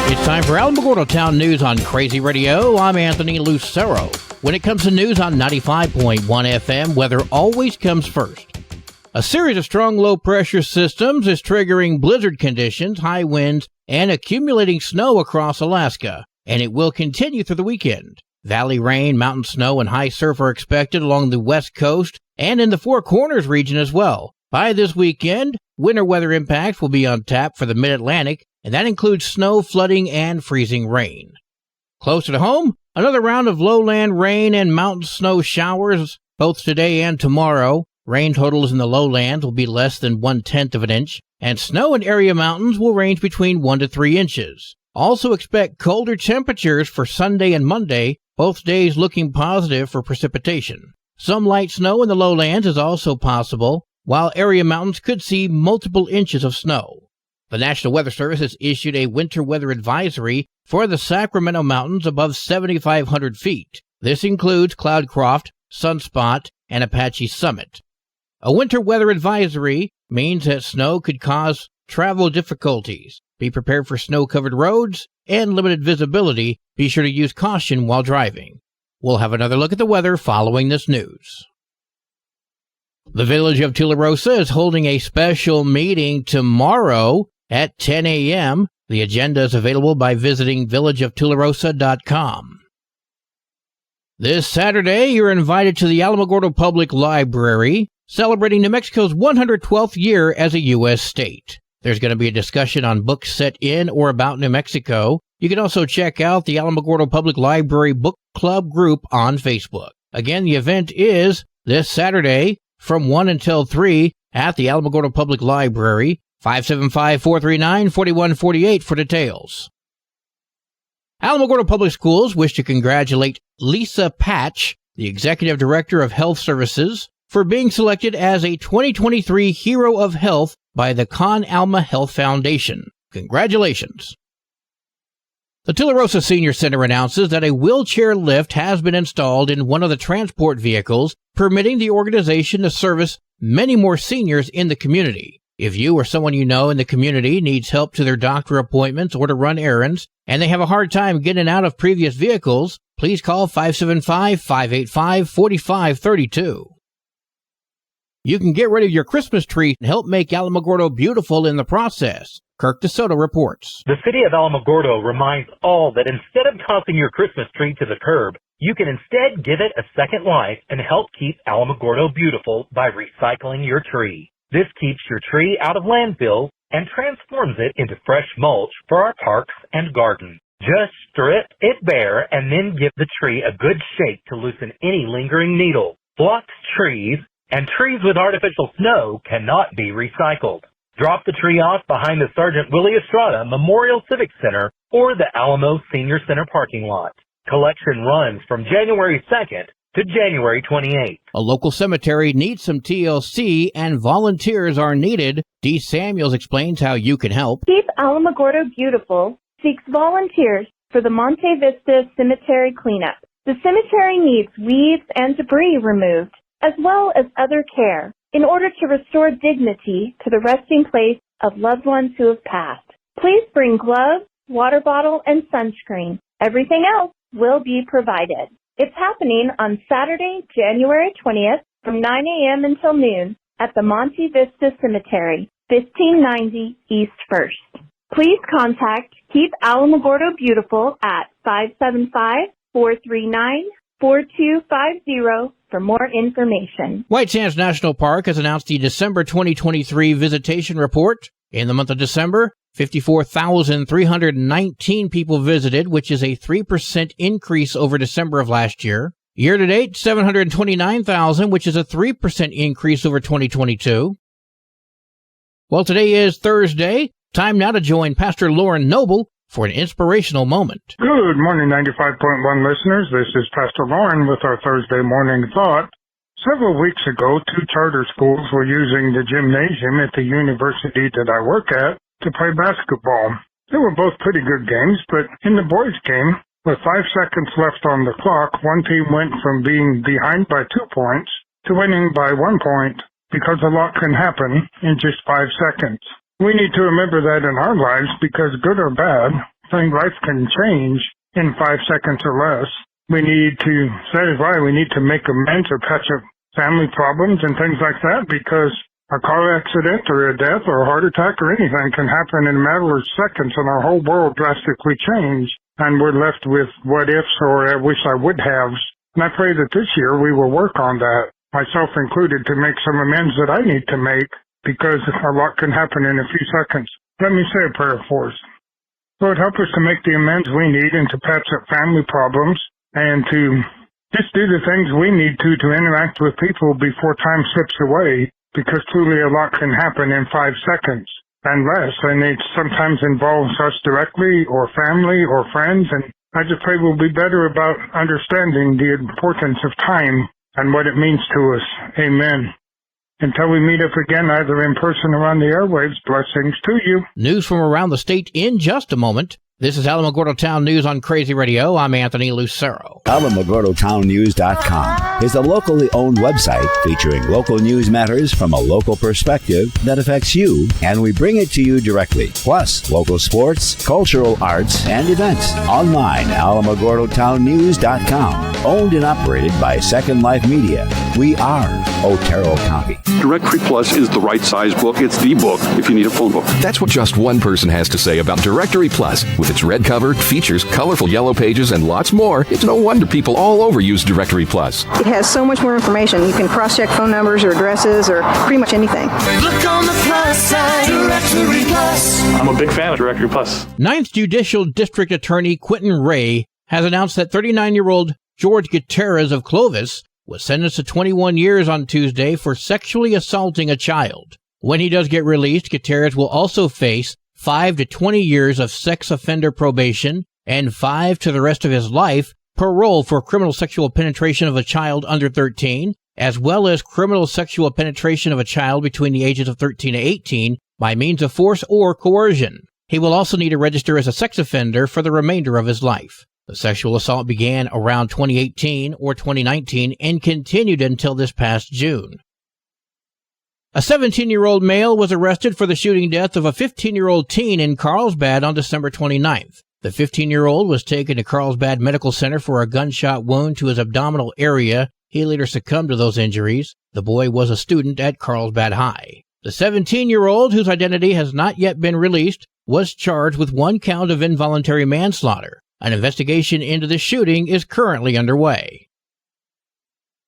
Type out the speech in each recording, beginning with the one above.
It's time for Alamogordo Town News on Crazy Radio. I'm Anthony Lucero. When it comes to news on 95.1 FM, weather always comes first. A series of strong low-pressure systems is triggering blizzard conditions, high winds, and accumulating snow across Alaska, and it will continue through the weekend. Valley rain, mountain snow, and high surf are expected along the west coast and in the Four Corners region as well. By this weekend, winter weather impacts will be on tap for the mid-Atlantic, and that includes snow, flooding, and freezing rain. Closer to home, another round of lowland rain and mountain snow showers both today and tomorrow. Rain totals in the lowlands will be less than 1/10 of an inch, and snow in area mountains will range between 1 to 3 inches. Also expect colder temperatures for Sunday and Monday, both days looking positive for precipitation. Some light snow in the lowlands is also possible, while area mountains could see multiple inches of snow. The National Weather Service has issued a winter weather advisory for the Sacramento Mountains above 7,500 feet. This includes Cloudcroft, Sunspot, and Apache Summit. A winter weather advisory means that snow could cause travel difficulties. Be prepared for snow-covered roads and limited visibility. Be sure to use caution while driving. We'll have another look at the weather following this news. The village of Tularosa is holding a special meeting tomorrow at 10 a.m. The agenda is available by visiting villageoftularosa.com. This Saturday, you're invited to the Alamogordo Public Library, celebrating New Mexico's 112th year as a U.S. state. There's going to be a discussion on books set in or about New Mexico. You can also check out the Alamogordo Public Library Book Club group on Facebook. Again, the event is this Saturday from 1 until 3 at the Alamogordo Public Library, 575-439-4148 for details. Alamogordo Public Schools wish to congratulate Lisa Patch, the Executive Director of Health Services, for being selected as a 2023 Hero of Health by the Con Alma Health Foundation. Congratulations. The Tularosa Senior Center announces that a wheelchair lift has been installed in one of the transport vehicles, permitting the organization to service many more seniors in the community. If you or someone you know in the community needs help to their doctor appointments or to run errands, and they have a hard time getting out of previous vehicles, please call 575-585-4532. You can get rid of your Christmas tree and help make Alamogordo beautiful in the process. Kirk DeSoto reports. The city of Alamogordo reminds all that instead of tossing your Christmas tree to the curb, you can instead give it a second life and help keep Alamogordo beautiful by recycling your tree. This keeps your tree out of landfills and transforms it into fresh mulch for our parks and gardens. Just strip it bare and then give the tree a good shake to loosen any lingering needles. Blocked trees and trees with artificial snow cannot be recycled. Drop the tree off behind the Sergeant Willie Estrada Memorial Civic Center or the Alamo Senior Center parking lot. Collection runs from January 2nd to January 28th. A local cemetery needs some TLC and volunteers are needed. Dee Samuels explains how you can help. Keep Alamogordo Beautiful seeks volunteers for the Monte Vista Cemetery cleanup. The cemetery needs weeds and debris removed, as well as other care, in order to restore dignity to the resting place of loved ones who have passed. Please bring gloves, water bottle, and sunscreen. Everything else will be provided. It's happening on Saturday, January 20th from 9 a.m. until noon at the Monte Vista Cemetery, 1590 East 1st. Please contact Keep Alamogordo Beautiful at 575-439-4250 for more information. White Sands National Park has announced the December 2023 visitation report. In the month of December, 54,319 people visited, which is a 3% increase over December of last year. Year-to-date, 729,000, which is a 3% increase over 2022. Well, today is Thursday. Time now to join Pastor Lauren Noble for an inspirational moment. Good morning, 95.1 listeners. This is Pastor Lauren with our Thursday morning thought. Several weeks ago, 2 charter schools were using the gymnasium at the university that I work at to play basketball. They were both pretty good games, but in the boys' game, with 5 seconds left on the clock, one team went from being behind by 2 points to winning by 1 point because a lot can happen in just 5 seconds. We need to remember that in our lives because good or bad, saying life can change in 5 seconds or less. That is why we need to make amends or patch up family problems and things like that, because a car accident or a death or a heart attack or anything can happen in a matter of seconds and our whole world drastically change, and we're left with what ifs or I wish I would haves. And I pray that this year we will work on that, myself included, to make some amends that I need to make, because a lot can happen in a few seconds. Let me say a prayer for us. Lord, help us to make the amends we need and to patch up family problems and to just do the things we need to interact with people before time slips away, because truly a lot can happen in 5 seconds and less, and it sometimes involves us directly or family or friends, and I just pray we'll be better about understanding the importance of time and what it means to us. Amen. Until we meet up again, either in person or on the airwaves, blessings to you. News from around the state in just a moment. This is Alamogordo Town News on Crazy Radio. I'm Anthony Lucero. AlamogordoTownNews.com is a locally owned website featuring local news matters from a local perspective that affects you, and we bring it to you directly. Plus, local sports, cultural arts, and events. Online, AlamogordoTownNews.com. Owned and operated by Second Life Media. We are Otero County. Directory Plus is the right size book. It's the book if you need a phone book. That's what just one person has to say about Directory Plus. With its red cover, features, colorful yellow pages, and lots more, it's no wonder people all over use Directory Plus. It has so much more information. You can cross-check phone numbers or addresses or pretty much anything. Look on the plus side, Directory Plus. I'm a big fan of Directory Plus. 9th Judicial District Attorney Quentin Ray has announced that 39-year-old George Gutierrez of Clovis was sentenced to 21 years on Tuesday for sexually assaulting a child. When he does get released, Gutierrez will also face 5 to 20 years of sex offender probation and 5 to the rest of his life parole for criminal sexual penetration of a child under 13, as well as criminal sexual penetration of a child between the ages of 13 to 18 by means of force or coercion. He will also need to register as a sex offender for the remainder of his life. The sexual assault began around 2018 or 2019 and continued until this past June. A 17-year-old male was arrested for the shooting death of a 15-year-old teen in Carlsbad on December 29th. The 15-year-old was taken to Carlsbad Medical Center for a gunshot wound to his abdominal area. He later succumbed to those injuries. The boy was a student at Carlsbad High. The 17-year-old, whose identity has not yet been released, was charged with 1 count of involuntary manslaughter. An investigation into the shooting is currently underway.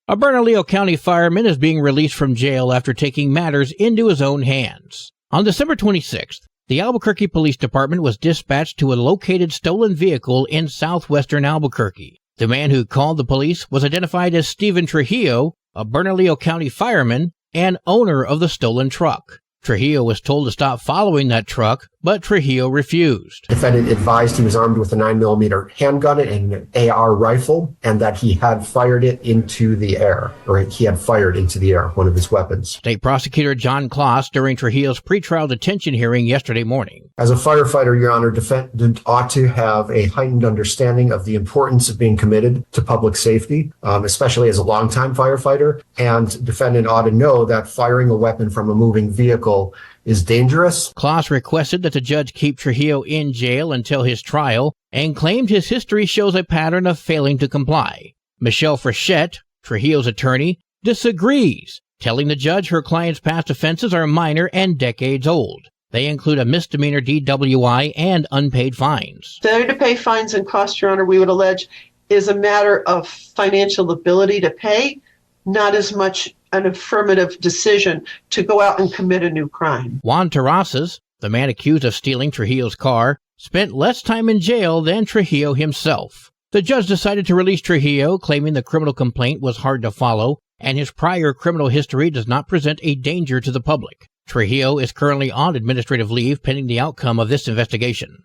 A Bernalillo County fireman is being released from jail after taking matters into his own hands. On December 26th, the Albuquerque Police Department was dispatched to a located stolen vehicle in southwestern Albuquerque. The man who called the police was identified as Stephen Trujillo, a Bernalillo County fireman and owner of the stolen truck. Trujillo was told to stop following that truck, but Trujillo refused. Defendant advised he was armed with a 9mm handgun and an AR rifle, and that he had fired it into the air, or he had fired into the air, one of his weapons. State Prosecutor John Kloss during Trujillo's pretrial detention hearing yesterday morning. As a firefighter, Your Honor, defendant ought to have a heightened understanding of the importance of being committed to public safety, especially as a longtime firefighter, and defendant ought to know that firing a weapon from a moving vehicle is dangerous. Kloss requested that the judge keep Trujillo in jail until his trial and claimed his history shows a pattern of failing to comply. Michelle Frechette, Trujillo's attorney, disagrees, telling the judge her client's past offenses are minor and decades old. They include a misdemeanor DWI and unpaid fines. Failure to pay fines and costs, Your Honor, we would allege, is a matter of financial ability to pay, not as much an affirmative decision to go out and commit a new crime. Juan Terrazas, the man accused of stealing Trujillo's car, spent less time in jail than Trujillo himself. The judge decided to release Trujillo, claiming the criminal complaint was hard to follow and his prior criminal history does not present a danger to the public. Trujillo is currently on administrative leave pending the outcome of this investigation.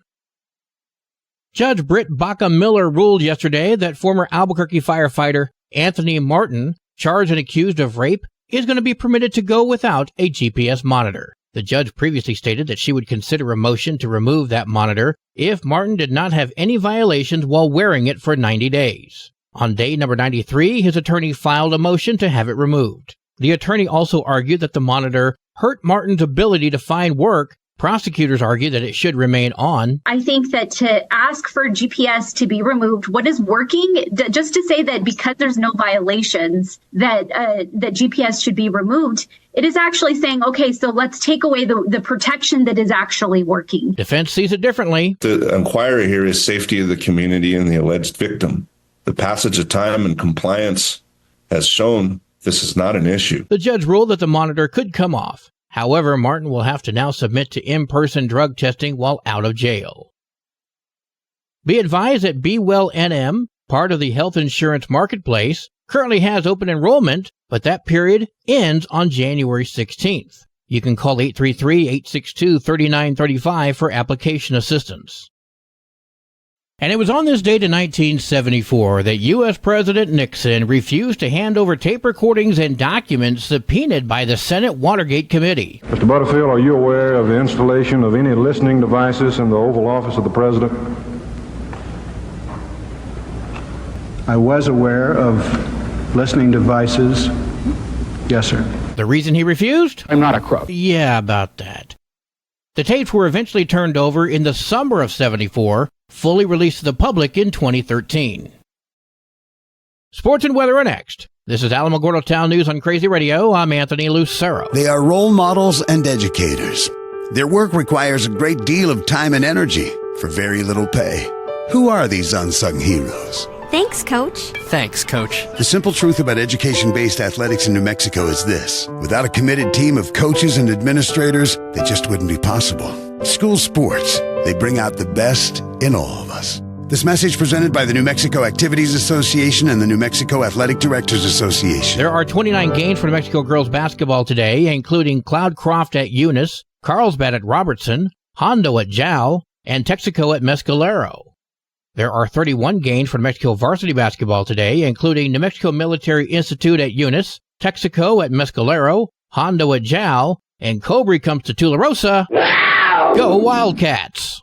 Judge Britt Baca-Miller ruled yesterday that former Albuquerque firefighter Anthony Martin, charged and accused of rape, is going to be permitted to go without a GPS monitor. The judge previously stated that she would consider a motion to remove that monitor if Martin did not have any violations while wearing it for 90 days. On day number 93, his attorney filed a motion to have it removed. The attorney also argued that the monitor hurt Martin's ability to find work, Prosecutors argue that it should remain on. I think that to ask for GPS to be removed, what is working, just to say that because there's no violations, that GPS should be removed, it is actually saying, okay, so let's take away the protection that is actually working. Defense sees it differently. The inquiry here is safety of the community and the alleged victim. The passage of time and compliance has shown this is not an issue. The judge ruled that the monitor could come off. However, Martin will have to now submit to in-person drug testing while out of jail. Be advised that Be Well NM, part of the health insurance marketplace, currently has open enrollment, but that period ends on January 16th. You can call 833-862-3935 for application assistance. And it was on this date in 1974 that U.S. President Nixon refused to hand over tape recordings and documents subpoenaed by the Senate Watergate Committee. Mr. Butterfield, are you aware of the installation of any listening devices in the Oval Office of the President? I was aware of listening devices. Yes, sir. The reason he refused? I'm not a crook. Yeah, about that. The tapes were eventually turned over in the summer of 74, fully released to the public in 2013. Sports and weather are next. This is Alamogordo Town News on Crazy Radio. I'm Anthony Lucero. They are role models and educators. Their work requires a great deal of time and energy for very little pay. Who are these unsung heroes? Thanks, Coach. Thanks, Coach. The simple truth about education-based athletics in New Mexico is this. Without a committed team of coaches and administrators, they just wouldn't be possible. School sports, they bring out the best in all of us. This message presented by the New Mexico Activities Association and the New Mexico Athletic Directors Association. There are 29 games for New Mexico girls basketball today, including Cloudcroft at Eunice, Carlsbad at Robertson, Hondo at Jowl, and Texaco at Mescalero. There are 31 games for New Mexico varsity basketball today, including New Mexico Military Institute at Eunice, Texaco at Mescalero, Hondo at Jowl, and Cobre comes to Tularosa. Wow! Go Wildcats!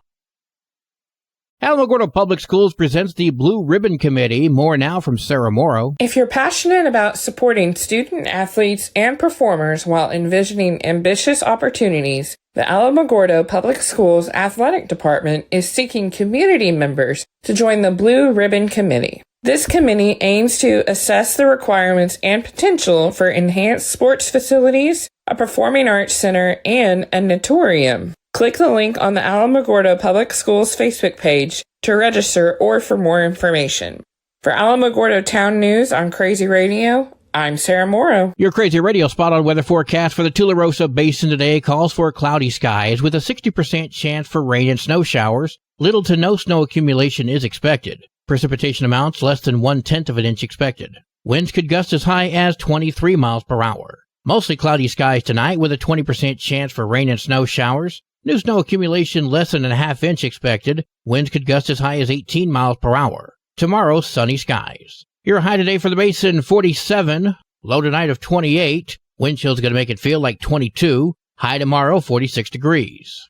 Alamogordo Public Schools presents the Blue Ribbon Committee. More now from Sarah Morrow. If you're passionate about supporting student athletes and performers while envisioning ambitious opportunities, the Alamogordo Public Schools Athletic Department is seeking community members to join the Blue Ribbon Committee. This committee aims to assess the requirements and potential for enhanced sports facilities, a performing arts center, and a natatorium. Click the link on the Alamogordo Public Schools Facebook page to register or for more information. For Alamogordo Town News on Crazy Radio, I'm Sarah Morrow. Your Crazy Radio spot-on weather forecast for the Tularosa Basin today calls for cloudy skies with a 60% chance for rain and snow showers. Little to no snow accumulation is expected. Precipitation amounts less than 1/10 of an inch expected. Winds could gust as high as 23 miles per hour. Mostly cloudy skies tonight with a 20% chance for rain and snow showers. New snow accumulation less than a half inch expected. Winds could gust as high as 18 miles per hour. Tomorrow, sunny skies. Your high today for the basin, 47. Low tonight of 28. Wind chill's going to make it feel like 22. High tomorrow, 46 degrees.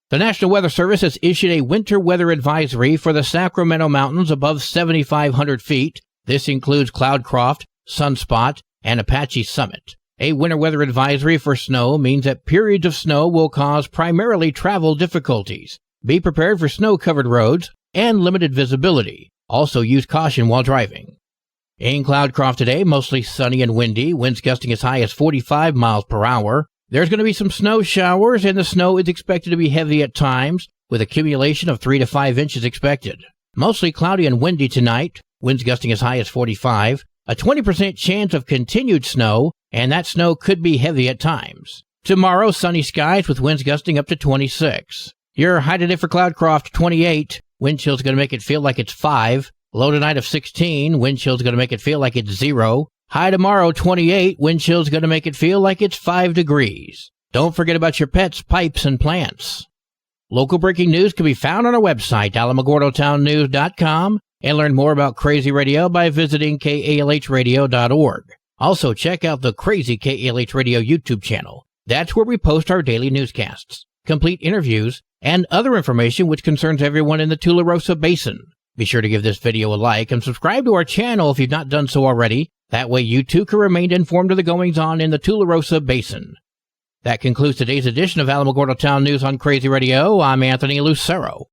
The National Weather Service has issued a winter weather advisory for the Sacramento Mountains above 7,500 feet. This includes Cloudcroft, Sunspot, and Apache Summit. A winter weather advisory for snow means that periods of snow will cause primarily travel difficulties. Be prepared for snow-covered roads and limited visibility. Also use caution while driving. In Cloudcroft today, mostly sunny and windy, winds gusting as high as 45 miles per hour. There's going to be some snow showers, and the snow is expected to be heavy at times, with accumulation of 3 to 5 inches expected. Mostly cloudy and windy tonight, winds gusting as high as 45. A 20% chance of continued snow, and that snow could be heavy at times. Tomorrow, sunny skies with winds gusting up to 26. Your high today for Cloudcroft, 28. Wind chill's going to make it feel like it's 5. Low tonight of 16. Wind chill's going to make it feel like it's 0. High tomorrow, 28. Wind chill's going to make it feel like it's 5 degrees. Don't forget about your pets, pipes, and plants. Local breaking news can be found on our website, alamogordotownnews.com, and learn more about Crazy Radio by visiting kalhradio.org. Also, check out the Crazy KALH Radio YouTube channel. That's where we post our daily newscasts, complete interviews, and other information which concerns everyone in the Tularosa Basin. Be sure to give this video a like and subscribe to our channel if you've not done so already. That way you too can remain informed of the goings-on in the Tularosa Basin. That concludes today's edition of Alamogordo Town News on Crazy Radio. I'm Anthony Lucero.